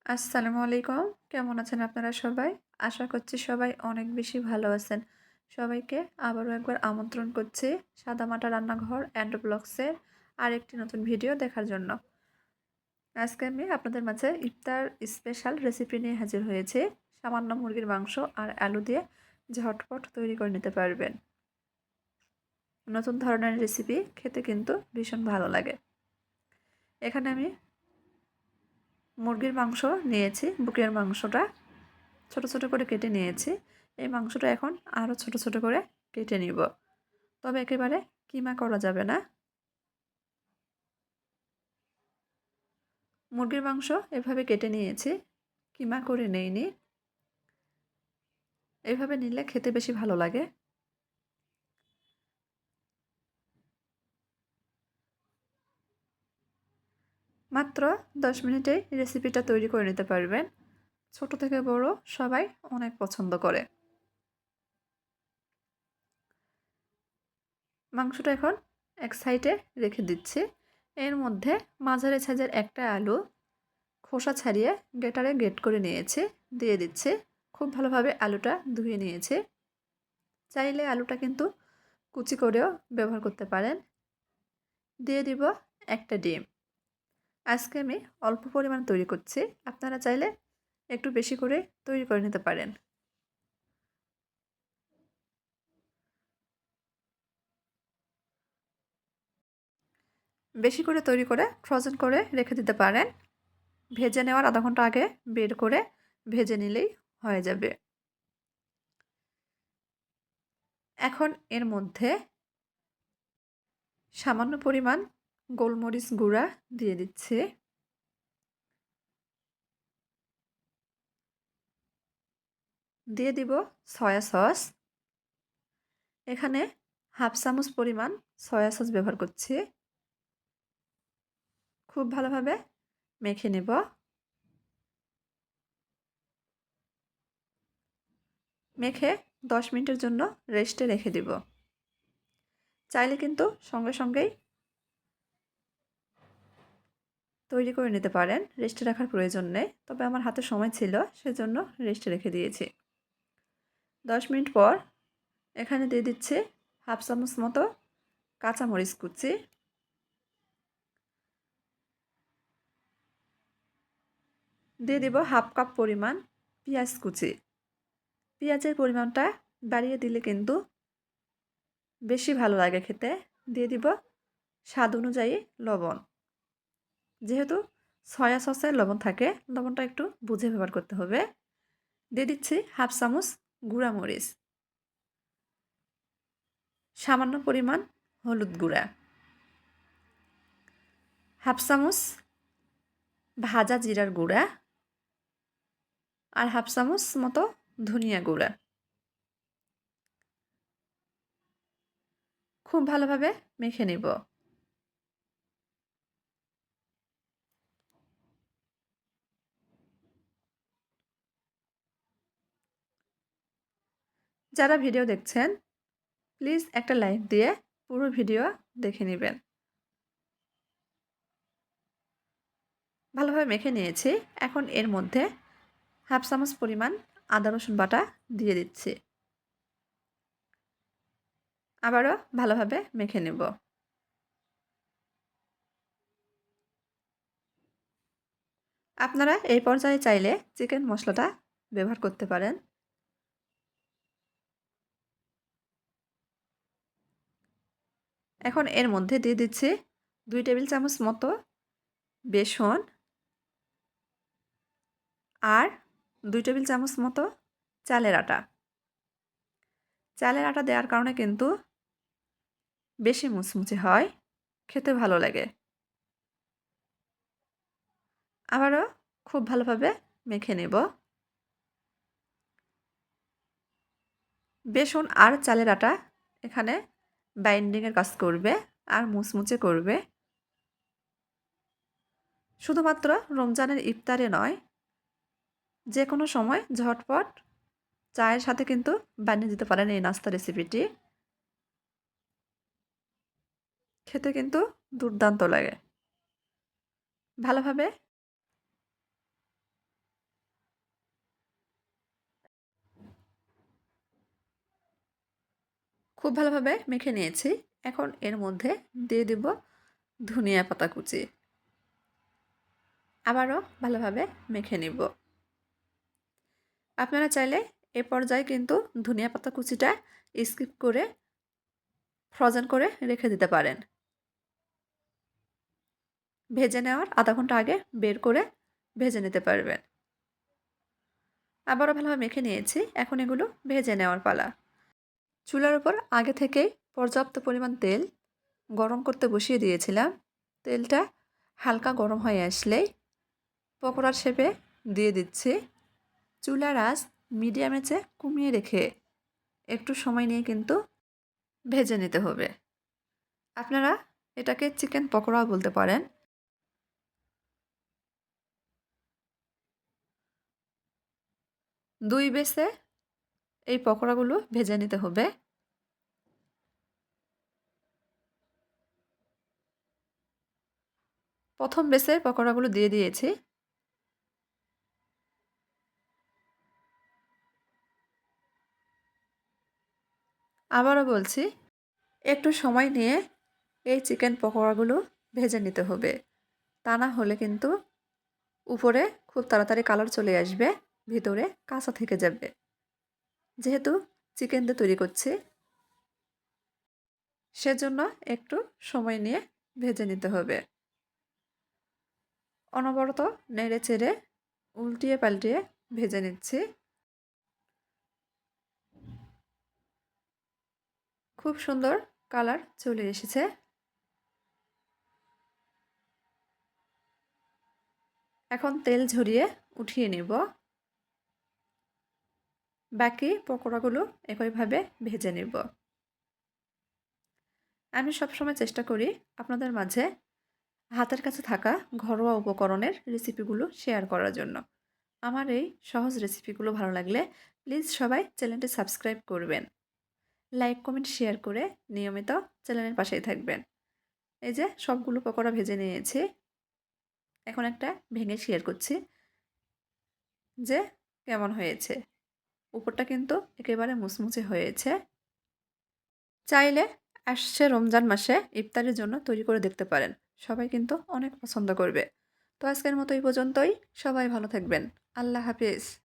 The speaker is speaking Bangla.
আসসালামু আলাইকুম। কেমন আছেন আপনারা সবাই? আশা করছি সবাই অনেক বেশি ভালো আছেন। সবাইকে আবারও একবার আমন্ত্রণ করছি সাদামাটা রান্নাঘর অ্যান্ড ব্লগসের আরেকটি নতুন ভিডিও দেখার জন্য। আজকে আমি আপনাদের মাঝে ইফতার স্পেশাল রেসিপি নিয়ে হাজির হয়েছি। সামান্য মুরগির মাংস আর আলু দিয়ে ঝটপট তৈরি করে নিতে পারবেন। নতুন ধরনের রেসিপি খেতে কিন্তু ভীষণ ভালো লাগে। এখানে আমি মুরগির মাংস নিয়েছি, বুকের মাংসটা ছোট ছোট করে কেটে নিয়েছি। এই মাংসটা এখন আরও ছোট ছোট করে কেটে নিব, তবে একেবারে কিমা করা যাবে না। মুরগির মাংস এভাবে কেটে নিয়েছি, কিমা করে নেইনি। এভাবে নিলে খেতে বেশি ভালো লাগে। মাত্র 10 মিনিটেই রেসিপিটা তৈরি করে নিতে পারবেন। ছোট থেকে বড় সবাই অনেক পছন্দ করে। মাংসটা এখন এক সাইডে রেখে দিচ্ছি। এর মধ্যে মাঝারি সাইজের একটা আলু খোসা ছাড়িয়ে গ্রেটারে গ্রেট করে নিয়েছি, দিয়ে দিচ্ছি। খুব ভালোভাবে আলুটা ধুয়ে নিয়েছি। চাইলে আলুটা কিন্তু কুচি করেও ব্যবহার করতে পারেন। দিয়ে দিব একটা ডিম। আজকে আমি অল্প পরিমাণ তৈরি করছি, আপনারা চাইলে একটু বেশি করে তৈরি করে নিতে পারেন। বেশি করে তৈরি করে ফ্রোজেন করে রেখে দিতে পারেন। ভেজে নেওয়ার আধা ঘন্টা আগে বের করে ভেজে নিলেই হয়ে যাবে। এখন এর মধ্যে সামান্য পরিমাণ গোলমরিচ গুঁড়া দিয়ে দিচ্ছি। দিয়ে দিব সয়া সস। এখানে হাফ চামচ পরিমাণ সয়া সস ব্যবহার করছি। খুব ভালোভাবে মেখে নেব। মেখে 10 মিনিটের জন্য রেস্টে রেখে দিব। চাইলে কিন্তু সঙ্গে সঙ্গেই তৈরি করে নিতে পারেন, রেস্টে রাখার প্রয়োজন নেই। তবে আমার হাতে সময় ছিল, সেজন্য রেস্টে রেখে দিয়েছি। 10 মিনিট পর এখানে দিয়ে দিচ্ছি হাফ চামচ মতো কাঁচামরিচ কুচি। দিয়ে দিব হাফ কাপ পরিমাণ পেঁয়াজ কুচি। পেঁয়াজের পরিমাণটা বাড়িয়ে দিলে কিন্তু বেশি ভালো লাগে খেতে। দিয়ে দিব স্বাদ অনুযায়ী লবণ। যেহেতু সয়া সসে লবণ থাকে, লবণটা একটু বুঝে ব্যবহার করতে হবে। দিয়ে দিচ্ছি হাফ চামচ গুঁড়া মরিচ, সামান্য পরিমাণ হলুদ গুঁড়া, হাফ চামচ ভাজা জিরার গুঁড়া আর হাফ চামচ মতো ধনিয়া গুঁড়া। খুব ভালোভাবে মেখে নেব। যারা ভিডিও দেখছেন প্লিজ একটা লাইক দিয়ে পুরো ভিডিও দেখে নেবেন। ভালোভাবে মেখে নিয়েছি। এখন এর মধ্যে হাফ চামচ পরিমাণ আদা রসুন বাটা দিয়ে দিচ্ছি। আবারও ভালোভাবে মেখে নেব। আপনারা এই পর্যায়ে চাইলে চিকেন মশলাটা ব্যবহার করতে পারেন। এখন এর মধ্যে দিয়ে দিচ্ছি 2 টেবিল চামচ মতো বেসন আর 2 টেবিল চামচ মতো চালের আটা। চালের আটা দেওয়ার কারণে কিন্তু বেশি মুচমুচে হয়, খেতে ভালো লাগে। আবারও খুব ভালোভাবে মেখে নেব। বেসন আর চালের আটা এখানে বাইন্ডিংয়ের কাজ করবে আর মুচমুচে করবে। শুধুমাত্র রমজানের ইফতারে নয়, যে কোনো সময় ঝটপট চায়ের সাথে কিন্তু বানিয়ে দিতে পারেন এই নাস্তা রেসিপিটি। খেতে কিন্তু দুর্দান্ত লাগে। ভালোভাবে খুব ভালোভাবে মেখে নিয়েছি। এখন এর মধ্যে দিয়ে দিব ধনিয়া পাতা কুচি। আবারও ভালোভাবে মেখে নিব। আপনারা চাইলে এ পর্যায়ে কিন্তু ধনিয়া পাতা কুচিটা স্কিপ করে ফ্রোজেন করে রেখে দিতে পারেন। ভেজে নেওয়ার আধা ঘন্টা আগে বের করে ভেজে নিতে পারবেন। আবারও ভালোভাবে মেখে নিয়েছি। এখন এগুলো ভেজে নেওয়ার পালা। চুলার উপর আগে থেকেই পর্যাপ্ত পরিমাণ তেল গরম করতে বসিয়ে দিয়েছিলাম। তেলটা হালকা গরম হয়ে আসলেই পকোড়ার শেপে দিয়ে দিচ্ছি। চুলার আঁচ মিডিয়াম আঁচে কমিয়ে রেখে একটু সময় নিয়ে কিন্তু ভেজে নিতে হবে। আপনারা এটাকে চিকেন পকোড়াও বলতে পারেন। দুই বেসে এই পকোড়াগুলো ভেজে নিতে হবে। প্রথম বেসে পকোড়াগুলো দিয়ে দিয়েছি। আবারও বলছি, একটু সময় নিয়ে এই চিকেন পকোড়াগুলো ভেজে নিতে হবে। তা না হলে কিন্তু উপরে খুব তাড়াতাড়ি কালার চলে আসবে, ভিতরে কাঁচা থেকে যাবে। যেহেতু চিকেন দিয়ে তৈরি করছি, সেজন্য একটু সময় নিয়ে ভেজে নিতে হবে। অনবরত নেড়ে চেড়ে উল্টিয়ে পাল্টিয়ে ভেজে নিচ্ছি। খুব সুন্দর কালার চলে এসেছে। এখন তেল ঝরিয়ে উঠিয়ে নেব। বাকি পকোড়াগুলো একইভাবে ভেজে নেব। আমি সবসময় চেষ্টা করি আপনাদের মাঝে হাতের কাছে থাকা ঘরোয়া উপকরণের রেসিপিগুলো শেয়ার করার জন্য। আমার এই সহজ রেসিপিগুলো ভালো লাগলে প্লিজ সবাই চ্যানেলটি সাবস্ক্রাইব করবেন। লাইক, কমেন্ট, শেয়ার করে নিয়মিত চ্যানেলের পাশেই থাকবেন। এই যে সবগুলো পকোড়া ভেজে নিয়েছি। এখন একটা ভেঙে শেয়ার করছি যে কেমন হয়েছে। উপরটা কিন্তু একেবারে মুচমুচে হয়েছে। চাইলে আসছে রমজান মাসে ইফতারের জন্য তৈরি করে দেখতে পারেন। সবাই কিন্তু অনেক পছন্দ করবে। তো আজকের মতো এই পর্যন্তই। সবাই ভালো থাকবেন। আল্লাহ হাফেজ।